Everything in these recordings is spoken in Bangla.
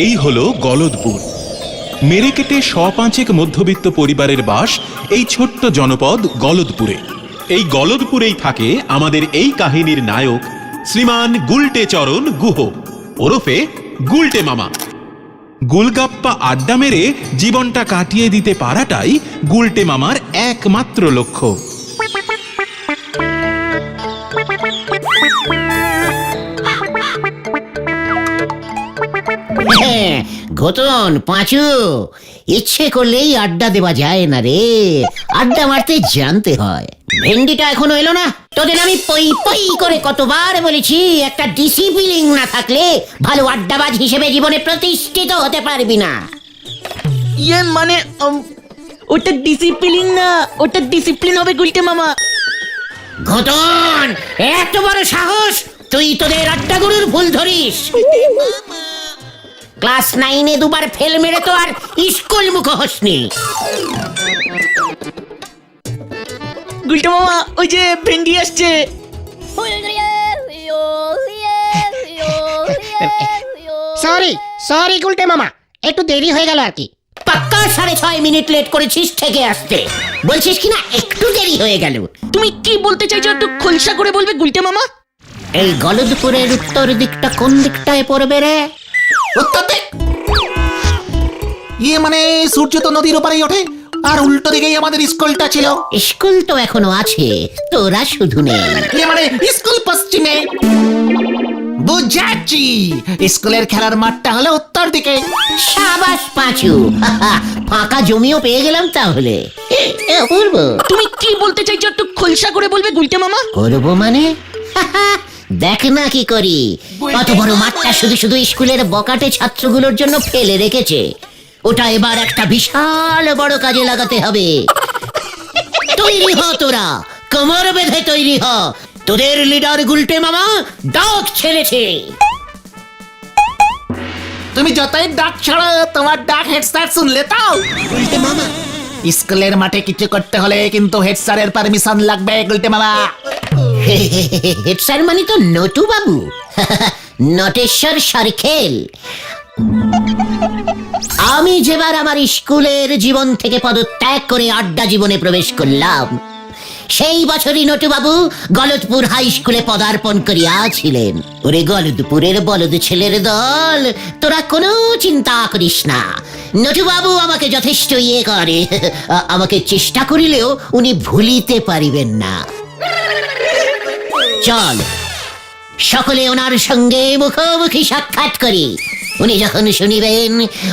এই হলো গলদপুর। মেরেকেটে শ৫ মধ্যবিত্ত পরিবারের বাস এই ছোট্ট জনপদ গলদপুরে। এই গলদপুরেই থাকে আমাদের এই কাহিনীর নায়ক শ্রীমান গুলটে চরণ গুহ, ওরফে গুলটে মামা। গুলগাপ্পা আড্ডা মেরে জীবনটা কাটিয়ে দিতে পারাটাই গুলটে মামার একমাত্র লক্ষ্য। ঘটন পাঁচু, ইচ্ছে করলেই আড্ডা দেওয়া যায় না রে, আড্ডা মারতে জানতে হয়। ভেন্ডিটা এখনো এলো না? তোদের আমি পই পই করে কতবার বলেছি, একটা ডিসিপ্লিন না থাকলে ভালো আড্ডাবাজ হিসেবে জীবনে প্রতিষ্ঠিত হতে পারবি না। ইয়ে মানে ওটা ডিসিপ্লিন না, ওটা ডিসিপ্লিন হবে গুলটে মামা। ঘটন, এত বড় সাহস তুই তোদের আড্ডা গুরুর ভুল ধরিস। ক্লাস 9-এ দুবার ফেল মেরে তো আর স্কুল মুখ হসনি। গুলটে মামা, ওই যে ভেন্ডি আসছে। সরি সরি গুলটে মামা, একটু দেরি হয়ে গেল আর কি। পাক্কা 6.5 মিনিট লেট করেছিস থেকে আসতে, বলছিস কিনা একটু দেরি হয়ে গেল। তুমি কি বলতে চাইছো একটু খোলসা করে বলবে গুলটে মামা? এই গলদপুরের উত্তর দিকটা কোন দিকটায় পড়বে রে? উত্তর দিক? ইয়ে মানে সূর্য তো নদীর ওপারেই ওঠে, আর উল্টো দিকেই আমাদের স্কুলটা ছিল। স্কুল তো এখনো আছে, তোরা শুধু নেই। ইয়ে মানে স্কুল পশ্চিমে। বুঝাচ্ছি, স্কুলের খেলার মাঠটা হলো উত্তর দিকে। সাবাস পাঁচু, ফাঁকা জমিও পেয়ে গেলাম তাহলে। অপূর্ব, তুমি কি বলতে চাইছো একটু খোলসা করে বলবে গুলটে মামা? করবো মানে? দেখ না কি করি। কত বড় মাঠটা শুধু শুধু স্কুলের বকাটে ছাত্রগুলোর জন্য ফেলে রেখেছে, ওটা এবার একটা বিশাল বড় কাজে লাগাতে হবে। তৈরি হ তোরা, কোমর বেঁধে তৈরি হ, তোদের লিডার গুলটে মামা ডাক ছেড়েছে। তুমি যতই ডাক ছাড়ো, তোমার ডাক হেড স্যার শুনলে তাও। গুলটে মামা, স্কুলের মাঠে কিছু করতে হলে কিন্তু হেড স্যারের পারমিশন লাগবে গুলটে মামা। হেড স্যার মানে তো নটু বাবু, নটেশ্বর সরখেল। আমি যেবার আমার স্কুলের জীবন থেকে পদত্যাগ করে আড্ডা জীবনে প্রবেশ করলাম, সেই বছরই নটুবাবু গলদপুর হাই স্কুলে পদার্পণ করিয়াছিলেন। ওরে গলদপুরের বলদ ছেলের দল, তোরা কোনো চিন্তা করিস না, নটুবাবু আমাকে যথেষ্ট ইয়ে করে, আমাকে চেষ্টা করিলেও উনি ভুলিতে পারিবেন না। চল সকলে ওনার সঙ্গে মুখোমুখি সাক্ষাৎ করি। উনি যখন শুনিবেন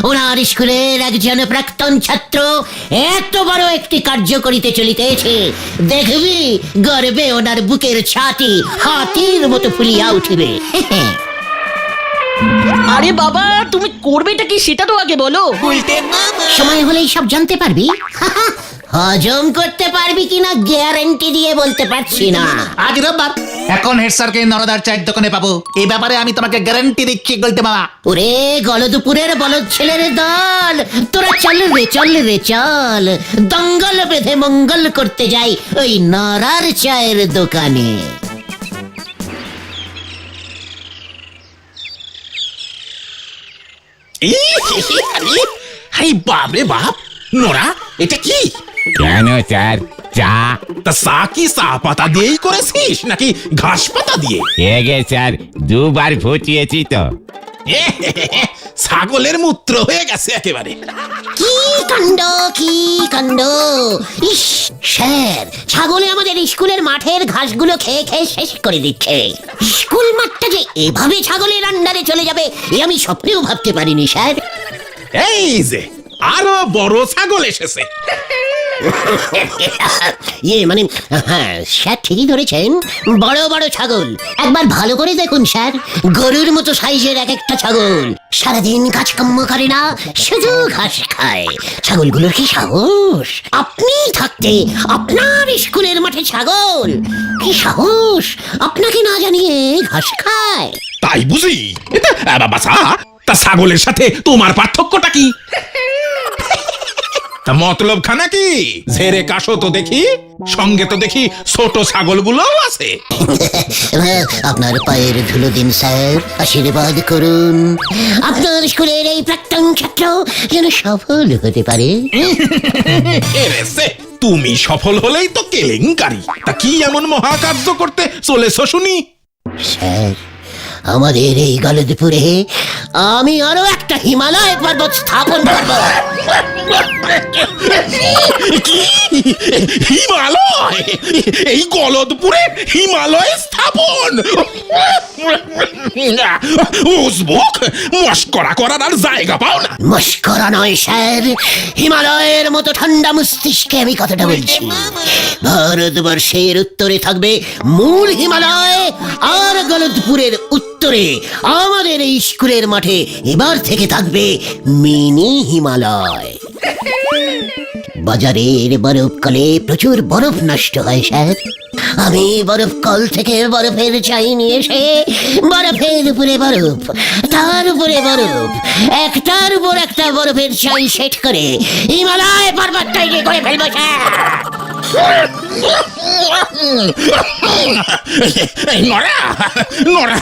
ওনার স্কুলের একজন প্রাক্তন ছাত্র এত বড় একটি কার্য করিতে চলিতেছে, দেখবি গর্বে ওনার বুকের ছাতি হাতির মতো ফুলিয়া উঠিবে। আরে বাবা, তুমি করবেটা কি সেটা তো আগে বলো। সময় হলেই সব জানতে পারবি। হজম করতে পারবি কিনা গ্যারান্টি দিয়ে বলতে পারছি না। আজ রোববার, এখন হেড স্যারকে নরদার চায়ের দোকানে পাবো, এই ব্যাপারে আমি তোমাকে গ্যারান্টি দিচ্ছি গুলটে মামা। ওরে গলদপুরের বলদ ছেলের দল, তোরা চল রে চল রে চল, দঙ্গল বেঁধে মঙ্গল করতে যাই ওই নরার চায়ের দোকানে। হাই বাপ রে বাপ, নোরা এটা কি? কেন স্যার, চা? তা চা কি চা পাতা দিয়েই করেছিস নাকি ঘাস পাতা দিয়ে? গে স্যার, 2 বার ফুটিয়েছি তো। ছাগলের মূত্র হয়ে গেছে একেবারে। কি কাণ্ড কি কাণ্ড! ইস স্যার, ছাগলে আমাদের স্কুলের মাঠের ঘাসগুলো খেয়ে খেয়ে শেষ করে দিচ্ছে। স্কুল মাঠটা যে এভাবে ছাগলের আন্ডারে চলে যাবে এ আমি স্বপ্নেও ভাবতে পারিনি স্যার। এই যে আরো বড় ছাগল এসেছে। ইয়ে মানে হ্যাঁ স্যার, ঠিকই ধরেছেন, বড় বড় ছাগল। একবার ভালো করে দেখুন স্যার, গরুর মতো সাইজের এক একটা ছাগল, সারাদিন কাজকর্ম করে না, শুধু ঘাস খায়। ছাগলগুলোর কি সাহস! আপনি থাকতে আপনার স্কুলের মাঠে ছাগল, কি সাহস! আপনাকে না জানিয়ে ঘাস খায়। তাই বুঝি? এটা বাবা তা ছাগলের সাথে তোমার পার্থক্যটা কি? তা মতলব খানা কি? ঝেড়ে কাশো তো দেখি, সঙ্গে তো দেখি ছোট ছাগলগুলোও আছে। আপনার পায়ের ধুলো দিন স্যার, আশীর্বাদ করুন আপনার স্কুলের এই প্রাক্তন ছাত্র যেন সফল হতে পারে। এরেছে, তুমি সফল হলেই তো কেলেঙ্কারি। তা কি এমন মহাকার্য করতে চলেছ শুনি? স্যার, আমাদের এই গলদপুরে আমি আরো একটা হিমালয় পর্বত স্থাপন করব। কি? হিমালয়? এই গলদপুরে হিমালয় স্থাপন? উজবুক, মস্করা করার আর জায়গা পাও না। মস্করা নয় স্যার, হিমালয়ের মতো ঠান্ডা মস্তিষ্কে আমি কথাটা বলছি। ভারতবর্ষের উত্তরে থাকবে মূল হিমালয়, আর গলদপুরের উত্তরে আমাদের এই স্কুলের মাঠে এবার থেকে থাকবে মিনি হিমালয়। বাজারের বরফকলে প্রচুর বরফ নষ্ট হয় স্যার, আমি বরফ কল থেকে বরফের চাই নিয়ে এসে বরফের উপরে বরফ, তার উপরে বরফ, একটার উপর একটা বরফের চাই সেট করে হিমালয় পর্বত তৈরি করে ফেলবো স্যার। এই নড়া, নড়া,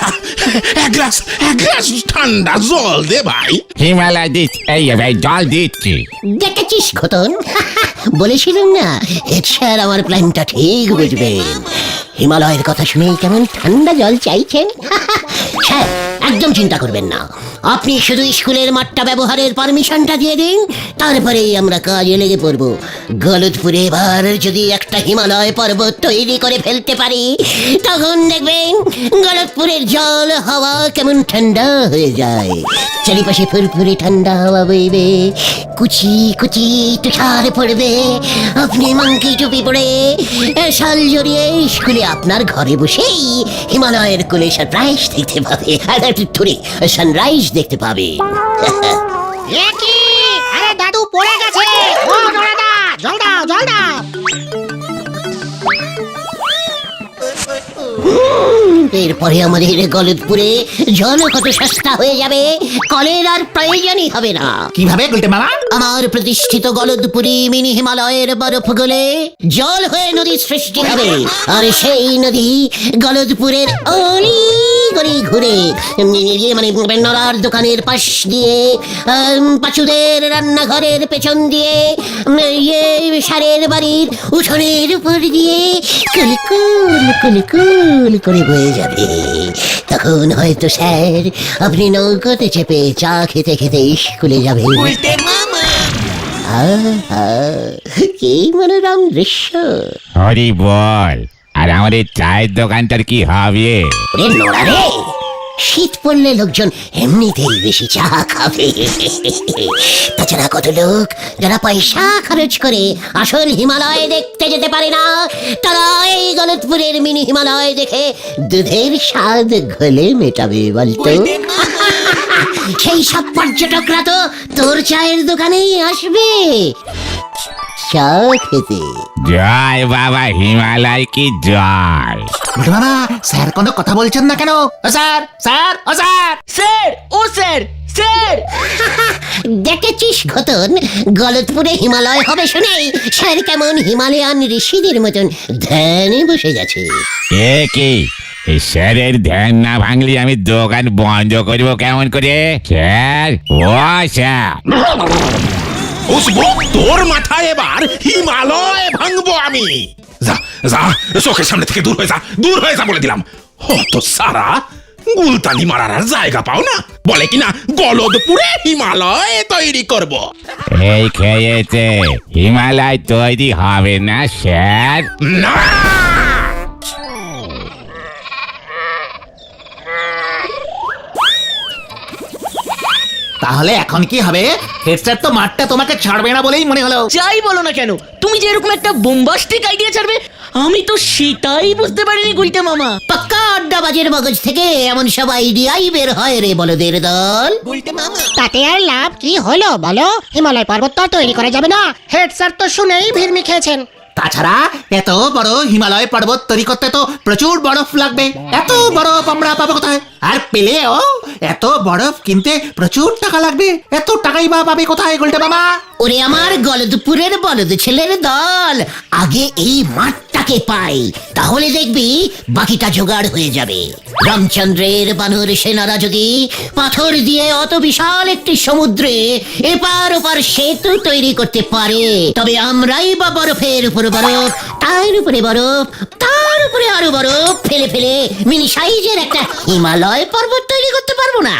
এক গ্লাস ঠান্ডা জল দে ভাই। হিমালয় দিচ্ছি, এই জল দিচ্ছি। দেখেছিস খতন, বলেছিলাম না হেড স্যার আমার প্ল্যানটা ঠিক বুঝবেন। হিমালয়ের কথা শুনে কেমন ঠান্ডা জল চাইছেন। স্যার, একদম চিন্তা করবেন না, আপনি শুধু স্কুলের মাঠটা ব্যবহারের পারমিশনটা দিয়ে দিন, তারপরেই আমরা কাজে লেগে পড়ব। গলদপুরে এবার যদি একটা হিমালয় পর্বত তৈরি করে ফেলতে পারি, তখন দেখবেন গলদপুরের জল হাওয়া কেমন ঠান্ডা হয়ে যায়। চারিপাশে ফুরফুরে ঠান্ডা হাওয়া বইবে, কুচি কুচি তুষার পড়বে, আপনি মাংকি টুপি পরে শাল জড়িয়ে স্কুলে আপনার ঘরে বসেই হিমালয়ের কোলে সারপ্রাইজ দেখতে পাবে, সানরাইজ দেখতে পাবে। এ কি? আরে দাদু পড়ে গেছে। ও নড়াদা, জল দাও, জল দাও। এরপরে আমাদের গলদপুরে জল কত সস্তা হয়ে যাবে, কলের আর প্রয়োজনই হবে না। কিভাবে গুলটে মামা? আমার প্রতিষ্ঠিত গলদপুরি মিনি হিমালয়ের বরফ গলে জল হয়ে নদীর সৃষ্টি হবে, আর সেই নদী গলদপুরের অলি গলি ঘুরে মানে নড়ার দোকানের পাশ দিয়ে, পাচুদের রান্নাঘরের পেছন দিয়ে, সারের বাড়ির উঠোনের উপর দিয়ে কুলকুল কুলকুল করে বয়ে যাবে। তখন হয়তো স্যার আপনি নৌকোতে চেপে চা খেতে খেতে স্কুলে যাবেন। কি মনোরম দৃশ্য। হরি বল, আর আমাদের চায়ের দোকানটার কি হবে? রে নোড়া রে, শীত পড়লে লোকজন এমনিতেই বেশি চা খাবে। তাছাড়া কত লোক যারা পয়সা খরচ করে আসল হিমালয় দেখতে যেতে পারে না, তারা এই গলদপুরের মিনি হিমালয় দেখে দুধের স্বাদ ঘোলে মেটাবে বলতো। সেই সব পর্যটকরা তো তোর চায়ের দোকানেই আসবে চা খেতে। জয় বাবা হিমালয় কি জয়। গুলটে মামা, স্যার কোনো কথা বলছেন না কেন? ও স্যার, স্যার, ও স্যার। স্যার, ও স্যার, স্যার। দেখেছিস ঘটন, গলদপুরে হিমালয় হবে শুনেই স্যার কেমন হিমালয়ান ঋষিদের মতন ধ্যানে বসে গেছে। এ কি, এই স্যারের ধ্যান না ভাঙলি আমি দোকান বন্ধ করবো কেমন করে? স্যার, ও স্যার। উজবুক, তোর মাথায় এবার হিমালয় ভাঙবো আমি। যা যা, চোখের সামনে থেকে দূর হয়ে যা, দূর হয়ে যা বলে দিলাম। তো সারা গুলতানি মারার আর জায়গা পাও না, বলে কিনা গলদপুরে হিমালয় তৈরি করব। এই খেয়েছে, হিমালয় তৈরি হবে না স্যার। না, তাহলে এখন কি হবে? হেড স্যার তো মাঠটা তোমাকে ছাড়বে না বলেই মনে হলো। যাই বলো না কেন, তুমি যে এরকম একটা বোম্বাস্টিক আইডিয়া ছাড়বে, আমি তো সেটাই বুঝতে পারিনি গুলটে মামা। পাক্কা আড্ডাবাজের মগজ থেকে এমন সব আইডিয়াই বের হয় রে বলদের দল। তাতে আর লাভ কি হলো বলো? হিমালয় পর্বত তো আর তৈরি করা যাবে না। হেড স্যার তো শুনেই ভিড়মি খেয়েছেন। তাছাড়া এত বড় হিমালয় পর্বত তৈরি করতে তো প্রচুর বরফ লাগবে। এত বরফ আমরা পাবো কোথায়? আর পেলেও এত বরফ কিনতে প্রচুর টাকা লাগবে। এত টাকাই বা পাবে কোথায় গুলটে মামা? ওরে আমার গলদপুরের বলদ ছেলের দল, আগে এই মাঠটাকে পাই, তাহলে দেখবি বাকিটা জোগাড় হয়ে যাবে। রামচন্দ্রের বানর সেনারা যদি পাথর দিয়ে অত বিশাল একটি সমুদ্রে এপার ওপার সেতু তৈরি করতে পারে, তবে আমরাই বা বরফের উপর বরফ, তার উপরে বরফ, তার উপরে আরো বরফ ফেলে ফেলে মিনি সাইজের একটা হিমালয় পর্বত তৈরি করতে পারবো না?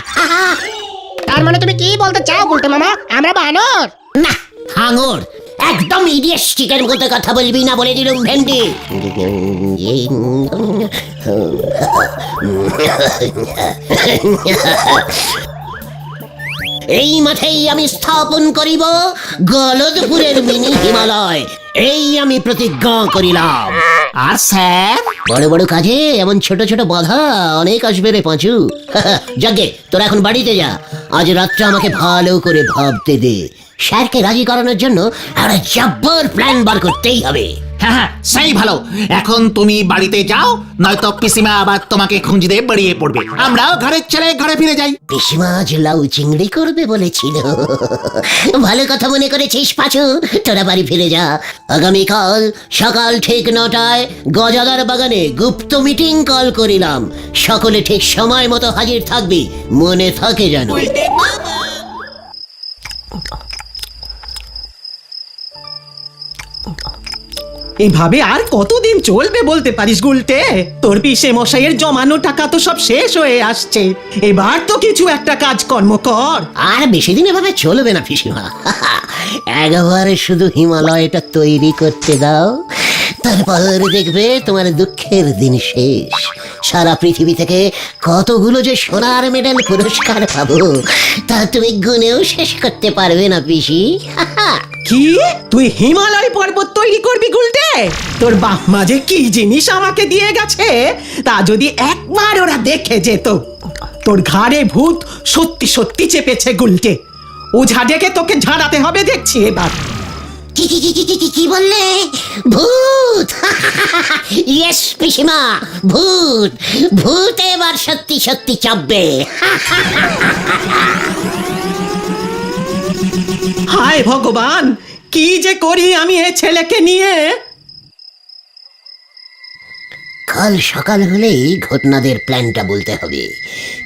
তার মানে তুমি কি বলতে চাও গুলটে মামা, আমরা বানর? না, হাঙর, একদম ইডিয়েস্টিকের মতো কথা বলবি না, বলে দিলুম ভেন্ডি। এই মাঠেই আমি স্থাপন করিব গলদপুরের মিনি হিমালয়, এই আমি প্রতিজ্ঞা করিলাম। আর স্যার? বড় বড় কাজে এমন ছোট ছোট বাধা অনেক আসবে রে পাঁচু। যাকে তোরা এখন বাড়িতে যা, আজ রাতটা আমাকে ভালো করে ভাবতে দে। স্যারকে রাজি করানোর জন্য একটা জব্বর প্ল্যান বার করতেই হবে। হ্যাঁ হ্যাঁ, সেই ভালো। এখন তুমি বাড়িতে যাও, নয়তো পিসিমা আবার তোমাকে খুঁজতে বেরিয়ে পড়বে। আমরাও ঘরের ছেলে ঘরে ফিরে যাই। পিসিমা আজ লাউ চিংড়ি করবে বলেছিল। ভালো কথা মনে করেছিস পাঁচু, তোরা বাড়ি ফিরে যা। আগামীকাল সকাল ঠিক 9টায় গজাদার বাগানে গুপ্ত মিটিং কল করিলাম। সকলে ঠিক সময় মতো হাজির থাকবি, মনে থাকে যেন। এইভাবে আর কতদিন চলবে বলতে পারিস গুলটে? তোর পিসে মশাইয়ের জমানো টাকা তো সব শেষ হয়ে আসছে, এবার তো কিছু একটা কাজকর্ম কর। আর বেশি দিন এভাবে চলবে না পিসিমা। একবারে শুধু হিমালয়টা তৈরি করতে দাও, তারপর দেখবে তোমার দুঃখের দিন শেষ। সারা পৃথিবী থেকে কতগুলো যে সোনার মেডেল পুরস্কার পাবো তা তুমি গুনেও শেষ করতে পারবে না পিসি। কি, তুই হিমালয় পর্বত তৈরি করবি গুলটে? তোর বাপ মা যে কি জিনিস আমাকে দিয়ে গেছে তা যদি একবার ওরা দেখে যেত। তোর ঘাড়ে ভূত সত্যি সত্যি চেপেছে গুলটে, ওঝা ডেকে তোকে ঝাড়াতে হবে দেখছি এবার। কি কি কি কি কি কি বললে? ভূত? ইয়েস পিসিমা, ভূত। ভূত এবার সত্যি সত্যি চাপবে। হায় ভগবান, কি যে করি আমি এ ছেলেকে নিয়ে। কাল সকাল হলেই ঘটনাদের প্ল্যানটা বলতে হবে।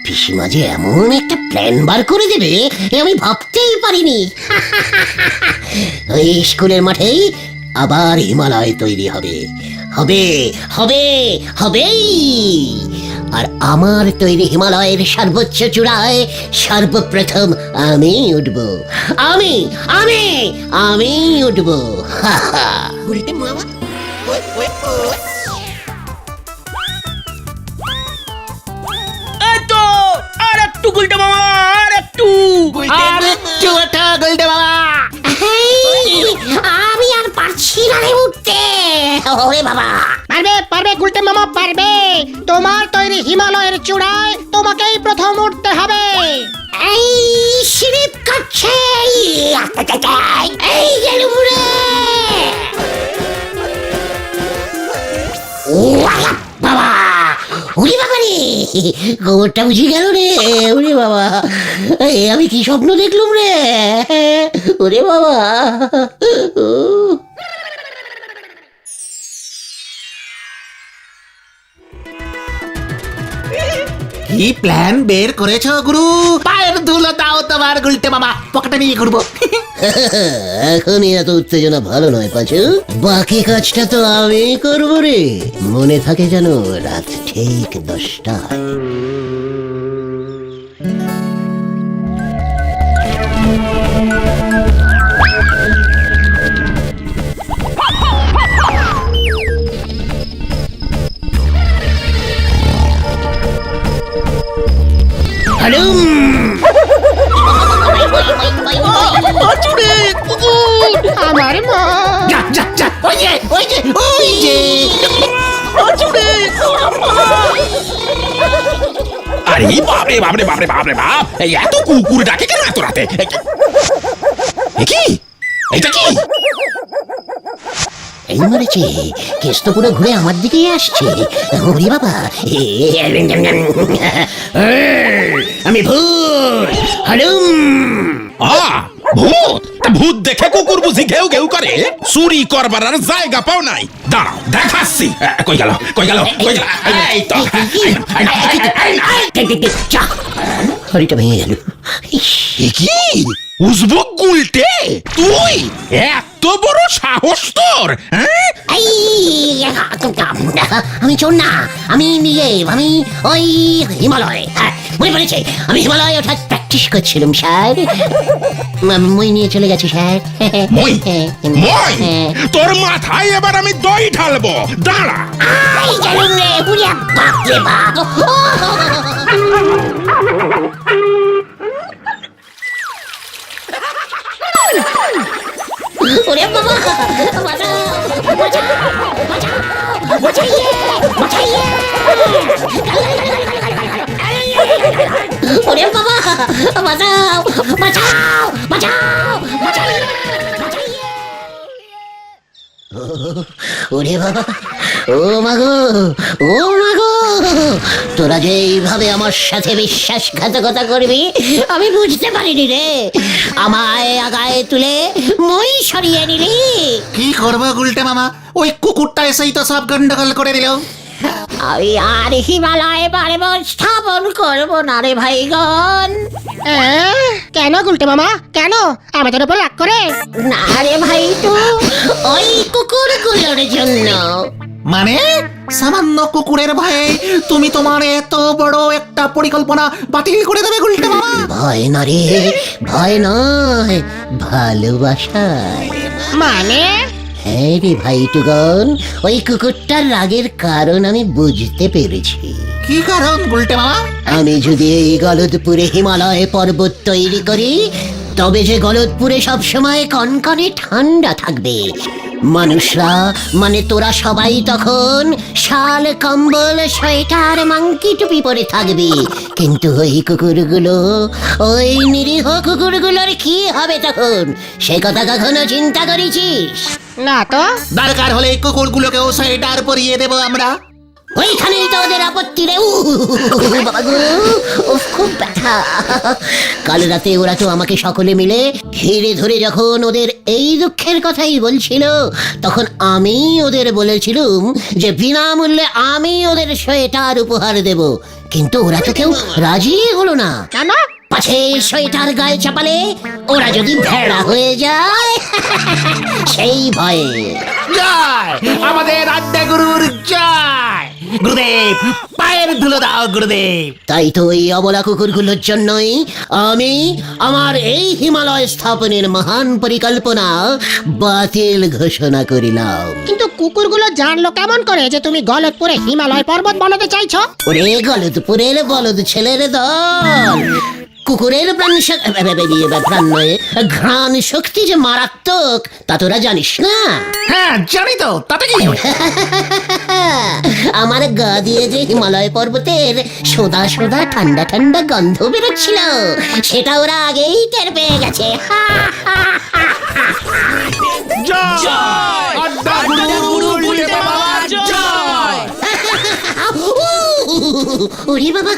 পিসিমা যে এমন একটা প্ল্যান বার করে দেবে এ আমি ভাবতেই পারিনি। ওই স্কুলের মাঠেই আবার হিমালয় তৈরি হবে, হবে হবে হবেই। আর আমার তৈরি হিমালয়ের সর্বোচ্চ চূড়ায় সর্বপ্রথম আমি উঠব, আমি আমি আমি উঠব। আর একটু গুলটে মামা, আর একটু। গুলটে মামা, আমি আর পারছি না রে উঠতে। ওরে বাবা, পারবে পারবে গুলটে মামা পারবে। তোমার তৈরি হিমালয়ের চূড়ায় তোমাকেই প্রথম উঠতে হবে। এই স্লিপ কাটছে, এই গেলুম রে। ও বাবা, উড়ি বাবা রে, গোবরটা বুঝি গেল রে। উড়ি বাবা, আমি কি স্বপ্ন দেখলুম রে। ওরে বাবা, কি প্ল্যান বের করেছো গুরু? পায়ের ধুলো দাও তোমার গুলটে মামা, পকেটে নিয়ে ঘুরবো। এখনই এত উত্তেজনা ভালো নয় পাচু, বাকি কাজটা তো আমি করবো রে। মনে থাকে যেন রাত ঠিক 10টায়। আমার মা, যা যা যা, ওই যে ওই যে ওই যে। আরে বাপরে বাপরে বাপরে বাপরে বাপ, এই এত কুকুর ডাকে কেন এত রাতে? এ কি? এটা কি? এই মরেছে, কেস তো পুরো ঘুরে আমার দিকেই আসছে। ওরে বাবা, আমি ভূত হালুম। ভূত তা ভূত দেখে কুকুর বুঝি ঘেউ ঘেউ করে? চুরি করবার আর জায়গা পাও নাই। দাঁড়াও দেখাচ্ছি। কই গেল কই গেল কই গেল? এই তো চা, হরিটা ভেঙে গেল। এ কি উজবুক গুলটে, তুই এত বড় সাহস তোর? হ্যাঁ? আমি চোর না, আমি নীলেব, আমি ওই হিমালয়। হ্যাঁ, মনে পড়েছে, আমি হিমালয় ওঠার প্র্যাকটিস করছিলাম স্যার। মই নিয়ে চলে গেছে স্যার। মই মই তোর মাথায় এবার আমি দই ঢালবো, দাঁড়া। আই জানুম রে, বুড়িয়া বাপ রে বাপ। ওরে বাবা, বাঁচাও, বাঁচাও, বাঁচাও, বাঁচাইয়ে, বাঁচাইয়ে। ওরে বাবা, বাঁচাও, বাঁচাও, বাঁচাও, বাঁচাইয়ে, বাঁচাইয়ে। ওরে বাবা, ও মাগো, ও মাগো, তোরা যে এইভাবে আমার সাথে বিশ্বাসঘাতকতা করবি আমি বুঝতে পারিনি রে। আমায় আগায় তুলে মই সরিয়ে নিলি। কি করবো গুলটে মামা, ওই কুকুরটা এসেই তো সব গন্ডগোল করে দিল। আমি আর হিমালয় পর্বত স্থাপন করবো না রে ভাইগণ। কেন গুলটে মামা, কেন আমাদের উপর রাগ করে? না রে ভাই, তো ওই কুকুরগুলোর জন্য। মানে সামান্য কুকুরের ভয়ে তুমি তোমার এত বড় একটা পরিকল্পনা বাতিল করে দেবে গুলটে মামা? ভয় না রে, ভয় নয়, ভালোবাসায়। মানে হ্যাঁ রে ভাইটুগণ, ওই কুকুরটার রাগের কারণ আমি বুঝতে পেরেছি। কি কারণ গুলটে মামা? আমি যদি এই গলদপুরে হিমালয় পর্বত তৈরি করি, তবে যে গলদপুরে সবসময় কনকনে ঠান্ডা থাকবে। মানুষরা মানে তোরা সবাই তখন শাল, কম্বল, সোয়েটার, মাংকি টুপি পরে থাকবি। কিন্তু ওই কুকুরগুলো, ওই নিরীহ কুকুরগুলোর কি হবে তখন, সে কথা কখনো চিন্তা করেছিস? না তো। দরকার হলে কুকুরগুলোকেও সোয়েটার পরিয়ে দেবো আমরা। ওইখানেই তো ওদের আপত্তি রে। বাবা গো, উফ, খুব ব্যথা। কাল রাতে ওরা তো আমাকে সকলে মিলে ঘিরে ধরে যখন ওদের এই দুঃখের কথাই বলছিল, তখন আমি ওদের বলেছিলুম যে বিনামূল্যে আমি ওদের সোয়েটার উপহার দেব। কিন্তু ওরা তো কেউ রাজি হলো না। কেন? পাছে সোয়েটার গায়ে চাপালে ওরা যদি ভেড়া হয়ে যায়, সেই ভয়ে। জয় আমাদের আড্ডা গুরুর জয়। গুরুদেব পায়ের ধুলো দাও গুরুদেব। তাই তো ওই অবলা কুকুরগুলোর জন্যই আমি আমার এই হিমালয় স্থাপনের মহান পরিকল্পনা বাতিল ঘোষণা করিলাম। কিন্তু কুকুরগুলো জানলো কেমন করে যে তুমি গলদপুরে হিমালয় পর্বত বানাতে চাইছো? ওরে গলদপুরের বলদ ছেলের দল, কুকুরের প্রাণ নয়, ঘ্রাণ শক্তি যে মারাত্মক তা তোরা জানিস না? হ্যাঁ জানি তো, তাতে কি? আমার গা দিয়ে যে হিমালয় পর্বতের সোদা সোদা ঠান্ডা ঠান্ডা গন্ধ বেরোচ্ছিল, সেটা ওরা আগেই টের পেয়ে গেছে। আড্ডা গুরু গুলটে মামা জয়। ওরে বাবা,